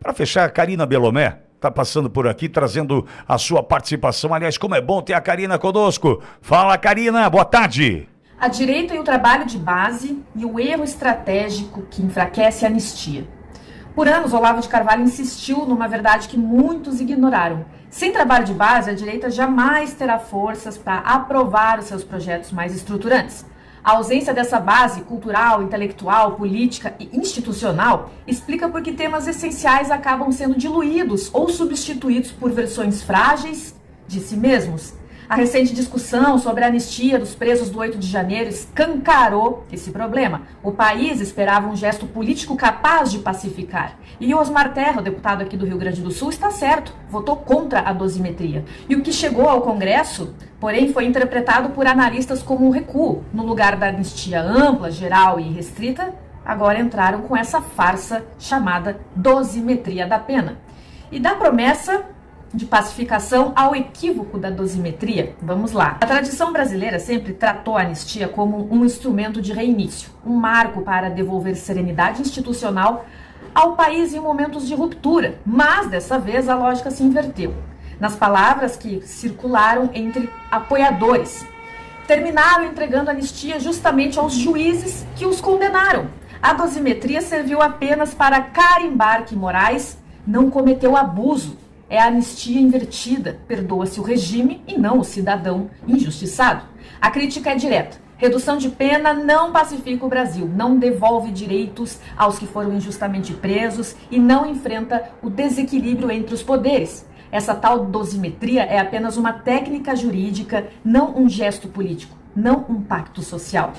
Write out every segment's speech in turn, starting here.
Para fechar, a Karina Belomé está passando por aqui, trazendo a sua participação. Aliás, como é bom ter a Karina conosco. Fala, Karina, boa tarde. A direita e o trabalho de base e o erro estratégico que enfraquece a anistia. Por anos, Olavo de Carvalho insistiu numa verdade que muitos ignoraram. Sem trabalho de base, a direita jamais terá forças para aprovar os seus projetos mais estruturantes. A ausência dessa base cultural, intelectual, política e institucional explica por que temas essenciais acabam sendo diluídos ou substituídos por versões frágeis de si mesmos. A recente discussão sobre a anistia dos presos do 8 de janeiro escancarou esse problema. O país esperava um gesto político capaz de pacificar. E Osmar Terra, o deputado aqui do Rio Grande do Sul, está certo, votou contra a dosimetria. E o que chegou ao Congresso, porém, foi interpretado por analistas como um recuo. No lugar da anistia ampla, geral e restrita, agora entraram com essa farsa chamada dosimetria da pena. E da promessa de pacificação ao equívoco da dosimetria. Vamos lá. A tradição brasileira sempre tratou a anistia como um instrumento de reinício, um marco para devolver serenidade institucional ao país em momentos de ruptura, mas dessa vez a lógica se inverteu. Nas palavras que circularam entre apoiadores, terminaram entregando a anistia justamente aos juízes que os condenaram. A dosimetria serviu apenas para carimbar que Moraes não cometeu abuso. É a anistia invertida, perdoa-se o regime e não o cidadão injustiçado. A crítica é direta. Redução de pena não pacifica o Brasil, não devolve direitos aos que foram injustamente presos e não enfrenta o desequilíbrio entre os poderes. Essa tal dosimetria é apenas uma técnica jurídica, não um gesto político, não um pacto social.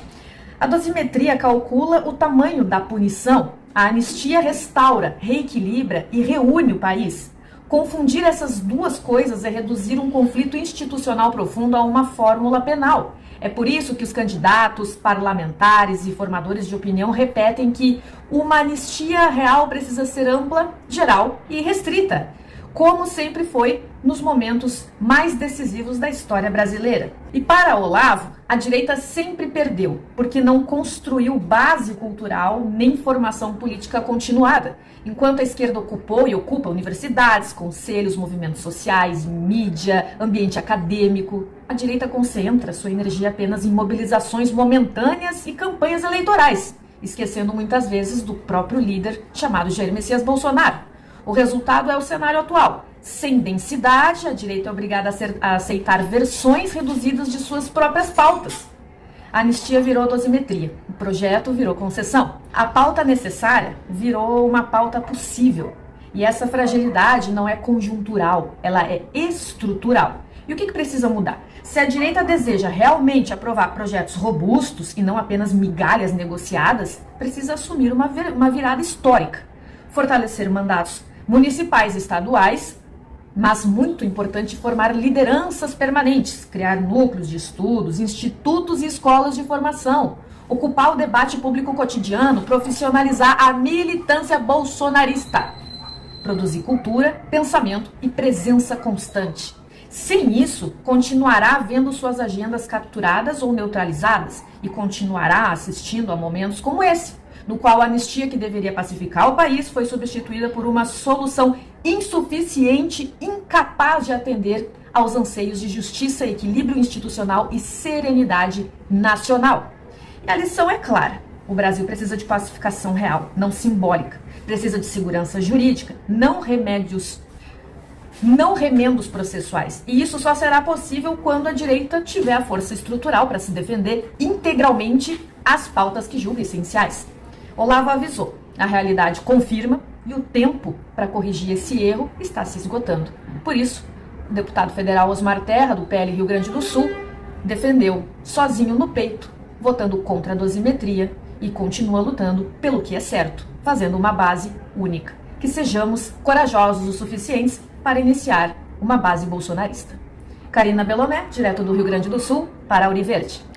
A dosimetria calcula o tamanho da punição. A anistia restaura, reequilibra e reúne o país. Confundir essas duas coisas é reduzir um conflito institucional profundo a uma fórmula penal. É por isso que os candidatos, parlamentares e formadores de opinião repetem que uma anistia real precisa ser ampla, geral e restrita, como sempre foi nos momentos mais decisivos da história brasileira. E para Olavo, a direita sempre perdeu, porque não construiu base cultural nem formação política continuada. Enquanto a esquerda ocupou e ocupa universidades, conselhos, movimentos sociais, mídia, ambiente acadêmico, a direita concentra sua energia apenas em mobilizações momentâneas e campanhas eleitorais, esquecendo muitas vezes do próprio líder chamado Jair Messias Bolsonaro. O resultado é o cenário atual. Sem densidade, a direita é obrigada a aceitar versões reduzidas de suas próprias pautas. A anistia virou dosimetria, o projeto virou concessão. A pauta necessária virou uma pauta possível. E essa fragilidade não é conjuntural, ela é estrutural. E o que precisa mudar? Se a direita deseja realmente aprovar projetos robustos e não apenas migalhas negociadas, precisa assumir uma virada histórica. Fortalecer mandatos municipais e estaduais, mas muito importante formar lideranças permanentes, criar núcleos de estudos, institutos e escolas de formação, ocupar o debate público cotidiano, profissionalizar a militância bolsonarista, produzir cultura, pensamento e presença constante. Sem isso, continuará vendo suas agendas capturadas ou neutralizadas e continuará assistindo a momentos como esse, no qual a anistia que deveria pacificar o país foi substituída por uma solução insuficiente, incapaz de atender aos anseios de justiça, equilíbrio institucional e serenidade nacional. E a lição é clara: o Brasil precisa de pacificação real, não simbólica. Precisa de segurança jurídica, não remendos processuais. E isso só será possível quando a direita tiver a força estrutural para se defender integralmente as pautas que julga essenciais. Olavo avisou, a realidade confirma e o tempo para corrigir esse erro está se esgotando. Por isso, o deputado federal Osmar Terra, do PL Rio Grande do Sul, defendeu sozinho no peito, votando contra a dosimetria e continua lutando pelo que é certo, fazendo uma base única. Que sejamos corajosos o suficientes para iniciar uma base bolsonarista. Karina Belomé, direto do Rio Grande do Sul, para a Auriverde.